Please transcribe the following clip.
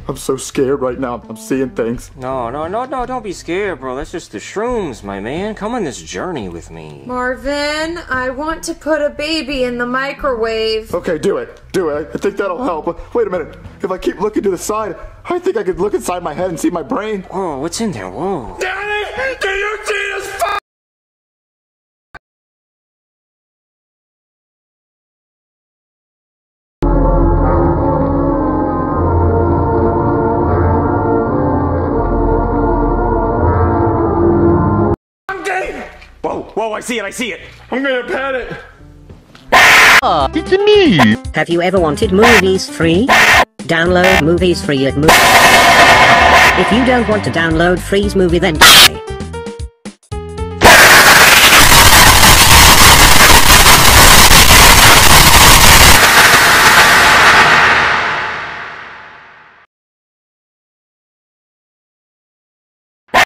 I'm so scared right now. I'm seeing things. No, don't be scared, bro. That's just the shrooms, my man. Come on this journey with me. Marvin, I want to put a baby in the microwave. Okay, do it. Do it. I think that'll help. Wait a minute. If I keep looking to the side, I think I could look inside my head and see my brain. Whoa, what's in there? Whoa. Daddy, do you see this? Whoa, I see it. I'm gonna pet it. It's me! Have you ever wanted movies free? Download movies free at If you don't want to download Freeze Movie, then